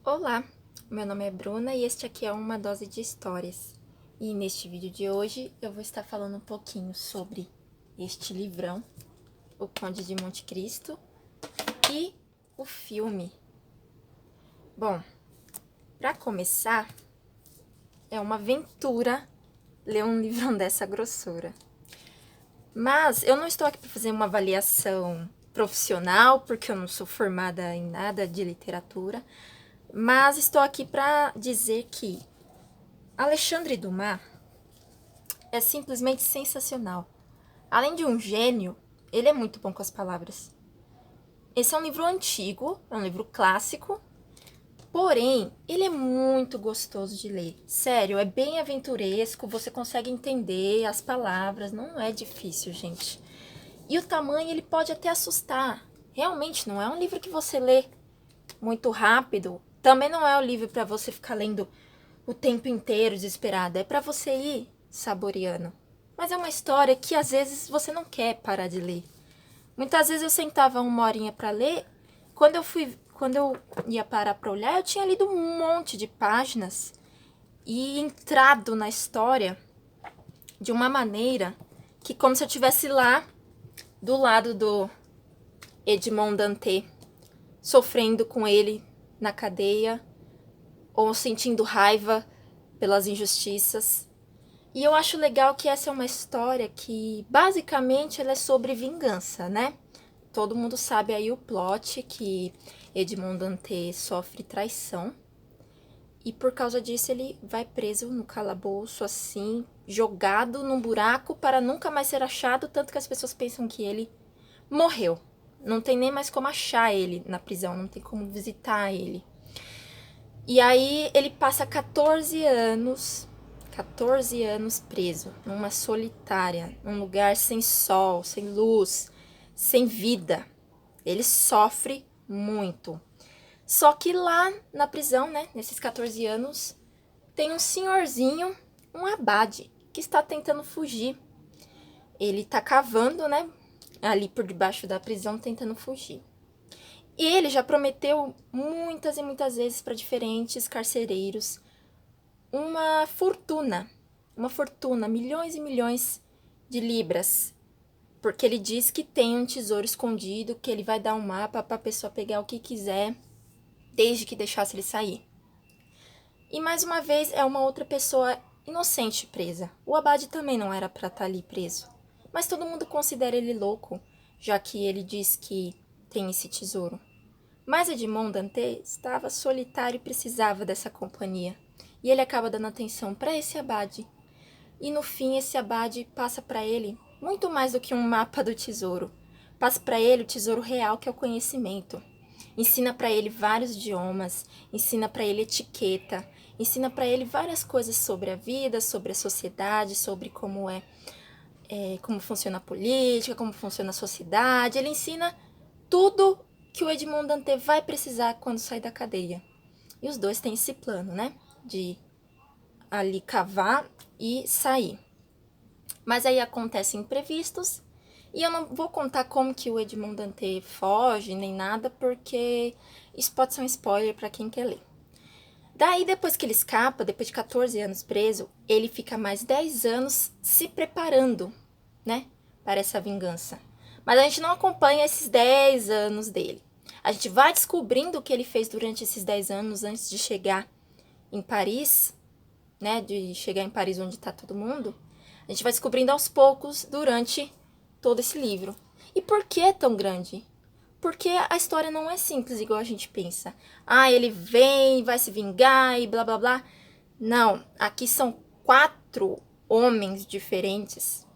Olá, meu nome é Bruna e este aqui é Uma Dose de Histórias. E neste vídeo de hoje eu vou estar falando um pouquinho sobre este livrão, O Conde de Monte Cristo, e o filme. Bom, para começar, é uma aventura ler um livrão dessa grossura. Mas eu não estou aqui para fazer uma avaliação profissional, porque eu não sou formada em nada de literatura, mas estou aqui para dizer que Alexandre Dumas é simplesmente sensacional. Além de um gênio, ele é muito bom com as palavras. Esse é um livro antigo, é um livro clássico, porém, ele é muito gostoso de ler. Sério, é bem aventuresco, você consegue entender as palavras, não é difícil, gente. E o tamanho, ele pode até assustar. Realmente, não é um livro que você lê muito rápido. Também não é um livro para você ficar lendo o tempo inteiro desesperado. É para você ir saboreando. Mas é uma história que às vezes você não quer parar de ler. Muitas vezes eu sentava uma horinha para ler. Quando eu ia parar para olhar, eu tinha lido um monte de páginas e entrado na história de uma maneira que como se eu estivesse lá do lado do Edmond Dantès, sofrendo com ele na cadeia ou sentindo raiva pelas injustiças. E eu acho legal que essa é uma história que, basicamente, ela é sobre vingança, né? Todo mundo sabe aí o plot, que Edmond Dantès sofre traição. E por causa disso ele vai preso no calabouço, assim, jogado num buraco para nunca mais ser achado, tanto que as pessoas pensam que ele morreu. Não tem nem mais como achar ele na prisão, não tem como visitar ele. E aí ele passa 14 anos preso, numa solitária, num lugar sem sol, sem luz, sem vida. Ele sofre muito. Só que lá na prisão, né, nesses 14 anos, tem um senhorzinho, um abade, que está tentando fugir. Ele tá cavando, né, ali por debaixo da prisão, tentando fugir. E ele já prometeu muitas e muitas vezes para diferentes carcereiros uma fortuna, milhões e milhões de libras, porque ele diz que tem um tesouro escondido, que ele vai dar um mapa para a pessoa pegar o que quiser, desde que deixasse ele sair. E mais uma vez é uma outra pessoa inocente presa. O abade também não era para estar ali preso, mas todo mundo considera ele louco, já que ele diz que tem esse tesouro. Mas Edmond Dantès estava solitário e precisava dessa companhia. E ele acaba dando atenção para esse abade. E no fim, esse abade passa para ele muito mais do que um mapa do tesouro. Passa para ele o tesouro real, que é o conhecimento. Ensina para ele vários idiomas, ensina para ele etiqueta, ensina para ele várias coisas sobre a vida, sobre a sociedade, sobre como funciona a política, como funciona a sociedade. Ele ensina tudo que o Edmond Dantès vai precisar quando sair da cadeia. E os dois têm esse plano, né? De ali cavar e sair. Mas aí acontecem imprevistos. E eu não vou contar como que o Edmond Dantès foge, nem nada, porque isso pode ser um spoiler para quem quer ler. Daí, depois que ele escapa, depois de 14 anos preso, ele fica mais 10 anos se preparando, né, para essa vingança. Mas a gente não acompanha esses 10 anos dele. A gente vai descobrindo o que ele fez durante esses 10 anos antes de chegar em Paris, né, de chegar em Paris onde está todo mundo. A gente vai descobrindo aos poucos durante todo esse livro. E por que é tão grande? Porque a história não é simples igual a gente pensa. Ah, ele vem, vai se vingar e blá blá blá. Não, aqui são 4 homens diferentes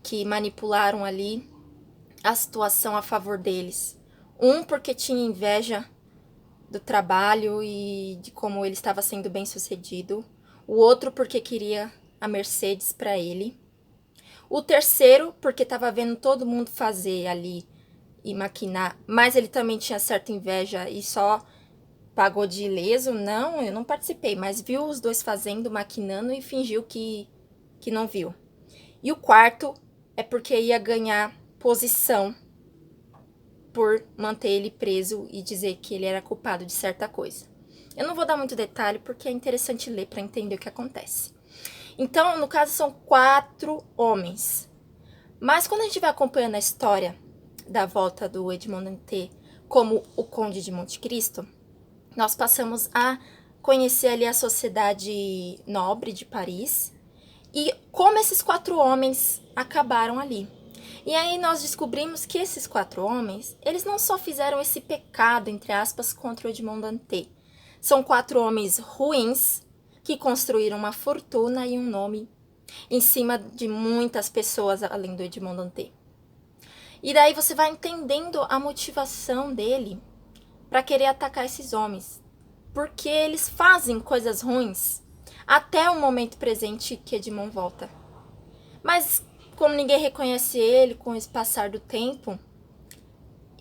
que manipularam ali a situação a favor deles. Um porque tinha inveja do trabalho e de como ele estava sendo bem sucedido. O outro porque queria a Mercedes para ele. O terceiro porque estava vendo todo mundo fazer ali e maquinar, mas ele também tinha certa inveja e só pagou de ileso. Não, eu não participei, mas viu os dois fazendo, maquinando e fingiu que não viu. E o quarto é porque ia ganhar posição por manter ele preso e dizer que ele era culpado de certa coisa. Eu não vou dar muito detalhe porque é interessante ler para entender o que acontece. Então, no caso, são 4 homens. Mas quando a gente vai acompanhando a história da volta do Edmond Dantès como o Conde de Monte Cristo, nós passamos a conhecer ali a sociedade nobre de Paris e como esses 4 homens acabaram ali. E aí nós descobrimos que esses 4 homens, eles não só fizeram esse pecado, entre aspas, contra o Edmond Dantès. São 4 homens ruins que construíram uma fortuna e um nome em cima de muitas pessoas além do Edmond Dantès. E daí você vai entendendo a motivação dele para querer atacar esses homens. Porque eles fazem coisas ruins até o momento presente que Edmond volta. Mas como ninguém reconhece ele com o passar do tempo,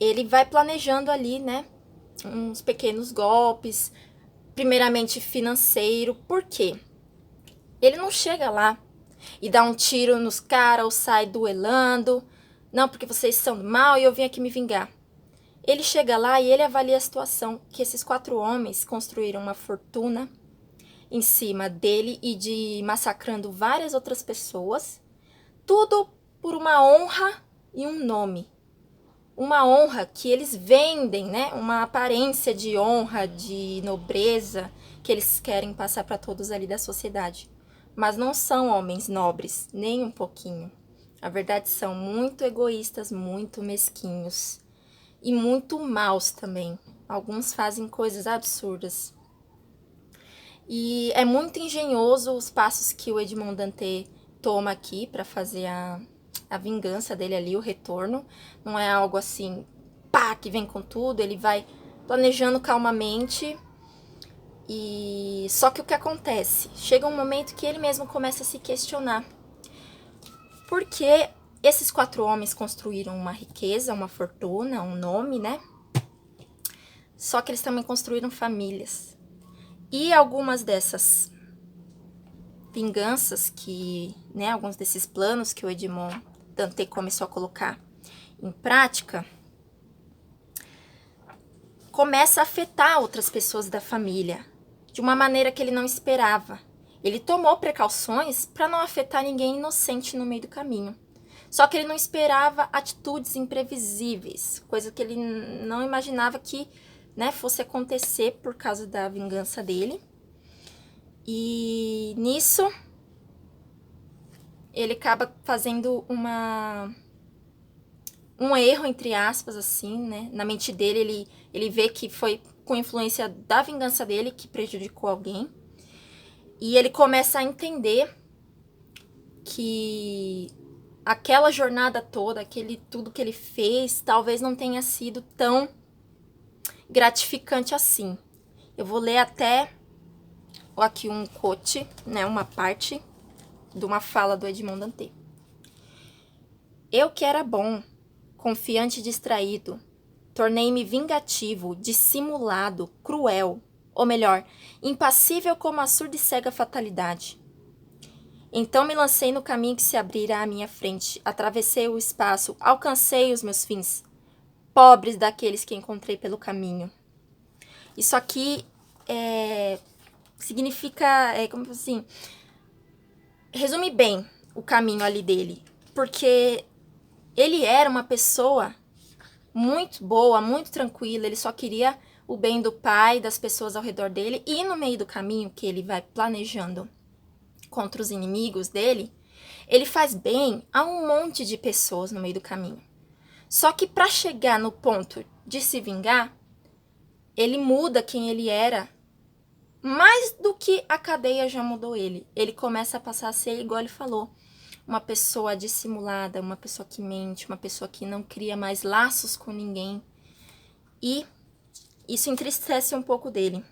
ele vai planejando ali, né, uns pequenos golpes, primeiramente financeiro. Por quê? Ele não chega lá e dá um tiro nos caras ou sai duelando. Não, porque vocês são do mal e eu vim aqui me vingar. Ele chega lá e ele avalia a situação, que esses 4 homens construíram uma fortuna em cima dele e de massacrando várias outras pessoas. Tudo por uma honra e um nome. Uma honra que eles vendem, né? Uma aparência de honra, de nobreza que eles querem passar para todos ali da sociedade. Mas não são homens nobres, nem um pouquinho. Na verdade, são muito egoístas, muito mesquinhos. E muito maus também. Alguns fazem coisas absurdas. E é muito engenhoso os passos que o Edmond Dantès toma aqui para fazer a vingança dele ali, o retorno. Não é algo assim, pá, que vem com tudo. Ele vai planejando calmamente. E só que o que acontece? Chega um momento que ele mesmo começa a se questionar. Por que esses 4 homens construíram uma riqueza, uma fortuna, um nome, né? Só que eles também construíram famílias. E algumas dessas vinganças que, né, alguns desses planos que o Edmond Dantès começou a colocar em prática, começa a afetar outras pessoas da família, de uma maneira que ele não esperava. Ele tomou precauções para não afetar ninguém inocente no meio do caminho. Só que ele não esperava atitudes imprevisíveis, coisa que ele não imaginava que, né, fosse acontecer por causa da vingança dele. E nisso, ele acaba fazendo um erro, entre aspas, assim, né? Na mente dele, ele vê que foi com influência da vingança dele que prejudicou alguém. E ele começa a entender que aquela jornada toda, tudo que ele fez, talvez não tenha sido tão gratificante assim. Eu vou ler até aqui um quote, né, uma parte de uma fala do Edmond Dantès. Eu que era bom, confiante e distraído, tornei-me vingativo, dissimulado, cruel, ou melhor, impassível como a surda e cega fatalidade. Então me lancei no caminho que se abrirá à minha frente, atravessei o espaço, alcancei os meus fins, pobres daqueles que encontrei pelo caminho. Isso aqui significa, como assim, resume bem o caminho ali dele, porque ele era uma pessoa muito boa, muito tranquila, ele só queria o bem do pai, das pessoas ao redor dele, e no meio do caminho que ele vai planejando contra os inimigos dele, ele faz bem a um monte de pessoas no meio do caminho. Só que para chegar no ponto de se vingar, ele muda quem ele era, mais do que a cadeia já mudou ele. Ele começa a passar a ser, igual ele falou, uma pessoa dissimulada, uma pessoa que mente, uma pessoa que não cria mais laços com ninguém. E isso entristece um pouco dele.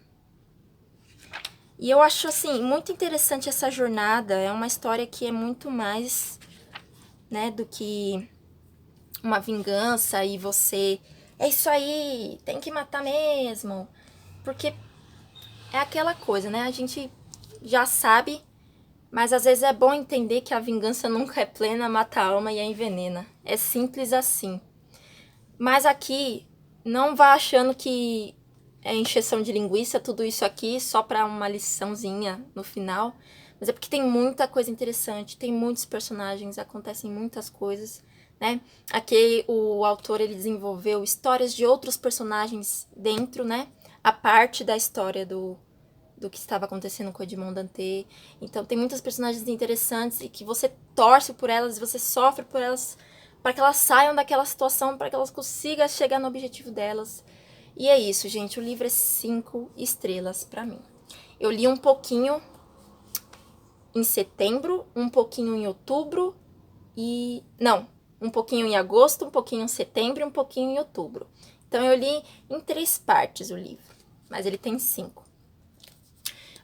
E eu acho, assim, muito interessante essa jornada. É uma história que é muito mais, né, do que uma vingança e você... É isso aí, tem que matar mesmo. Porque é aquela coisa, né? A gente já sabe, mas às vezes é bom entender que a vingança nunca é plena, mata a alma e a envenena. É simples assim. Mas aqui, não vá achando que é encheção de linguiça, tudo isso aqui, só pra uma liçãozinha no final. Mas é porque tem muita coisa interessante, tem muitos personagens, acontecem muitas coisas, né? Aqui o autor, ele desenvolveu histórias de outros personagens dentro, né? A parte da história do que estava acontecendo com o Edmond Dantès. Então tem muitas personagens interessantes e que você torce por elas, você sofre por elas, para que elas saiam daquela situação, para que elas consigam chegar no objetivo delas. E é isso, gente. O livro é 5 estrelas para mim. Eu li um pouquinho em setembro, um pouquinho em outubro e... Não, um pouquinho em agosto, um pouquinho em setembro e um pouquinho em outubro. Então eu li em 3 partes o livro, mas ele tem 5.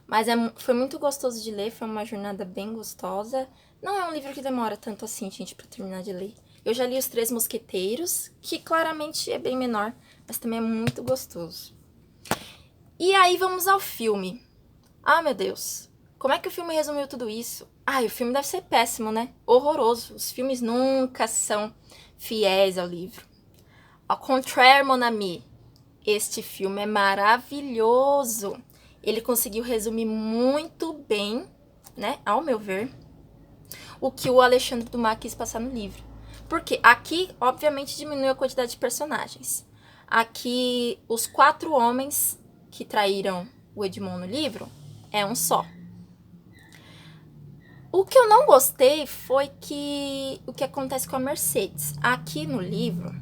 Mas foi muito gostoso de ler, foi uma jornada bem gostosa. Não é um livro que demora tanto assim, gente, pra terminar de ler. Eu já li Os Três Mosqueteiros, que claramente é bem menor, mas também é muito gostoso. E aí vamos ao filme. Ah, meu Deus, como é que o filme resumiu tudo isso? Ah, o filme deve ser péssimo, né? Horroroso. Os filmes nunca são fiéis ao livro. Ao contrário, mon ami, este filme é maravilhoso. Ele conseguiu resumir muito bem, né, ao meu ver, o que o Alexandre Dumas quis passar no livro. Porque aqui, obviamente, diminuiu a quantidade de personagens. Aqui, os 4 homens que traíram o Edmond no livro é um só. O que eu não gostei foi que o que acontece com a Mercedes. Aqui no livro,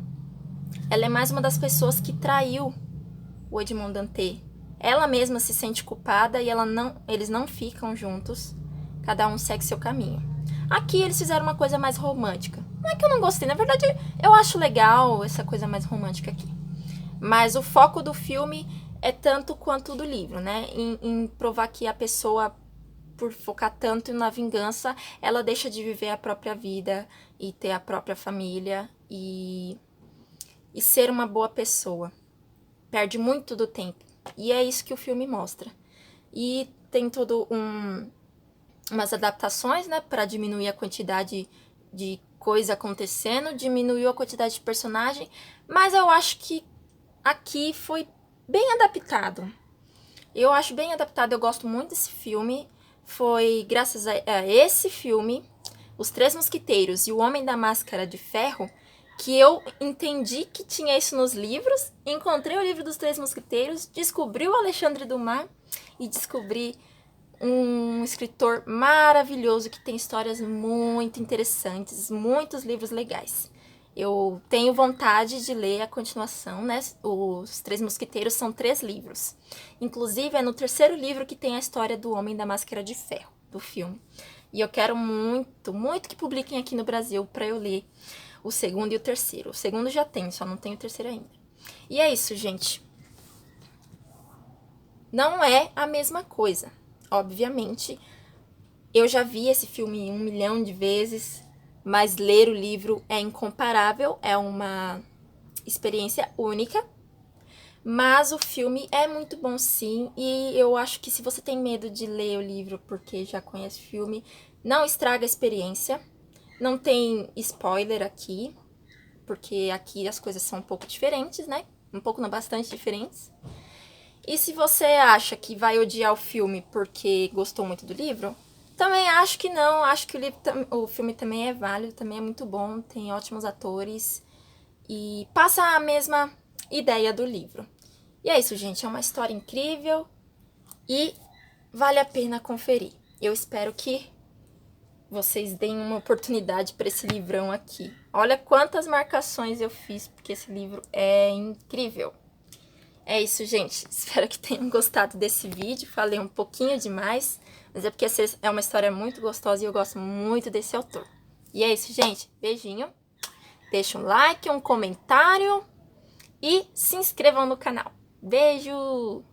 ela é mais uma das pessoas que traiu o Edmond Dantès. Ela mesma se sente culpada e eles não ficam juntos. Cada um segue seu caminho. Aqui eles fizeram uma coisa mais romântica. Não é que eu não gostei, na verdade eu acho legal essa coisa mais romântica aqui. Mas o foco do filme é tanto quanto do livro, né? Em provar que a pessoa, por focar tanto na vingança, ela deixa de viver a própria vida e ter a própria família e ser uma boa pessoa. Perde muito do tempo. E é isso que o filme mostra. E tem todo umas adaptações, né, para diminuir a quantidade de coisa acontecendo, diminuiu a quantidade de personagem, mas eu acho que aqui foi bem adaptado. Eu acho bem adaptado, eu gosto muito desse filme. Foi graças a esse filme, Os Três Mosqueteiros e O Homem da Máscara de Ferro, que eu entendi que tinha isso nos livros, encontrei o livro dos Três Mosqueteiros, descobri o Alexandre Dumas e descobri um escritor maravilhoso que tem histórias muito interessantes, muitos livros legais. Eu tenho vontade de ler a continuação, né? Os Três Mosqueteiros são 3 livros. Inclusive, é no 3º livro que tem a história do Homem da Máscara de Ferro, do filme. E eu quero muito, muito que publiquem aqui no Brasil para eu ler o 2º e o 3º. O 2º já tem, só não tem o 3º ainda. E é isso, gente. Não é a mesma coisa. Obviamente, eu já vi esse filme 1 milhão de vezes, mas ler o livro é incomparável, é uma experiência única. Mas o filme é muito bom, sim, e eu acho que se você tem medo de ler o livro porque já conhece o filme, não estraga a experiência. Não tem spoiler aqui, porque aqui as coisas são um pouco diferentes, né? Um pouco, não, bastante diferentes. E se você acha que vai odiar o filme porque gostou muito do livro, também acho que não. Acho que o filme também é válido, também é muito bom, tem ótimos atores e passa a mesma ideia do livro. E é isso, gente. É uma história incrível e vale a pena conferir. Eu espero que vocês deem uma oportunidade para esse livrão aqui. Olha quantas marcações eu fiz, porque esse livro é incrível. É isso, gente. Espero que tenham gostado desse vídeo. Falei um pouquinho demais, mas é porque essa é uma história muito gostosa e eu gosto muito desse autor. E é isso, gente. Beijinho. Deixa um like, um comentário e se inscrevam no canal. Beijo!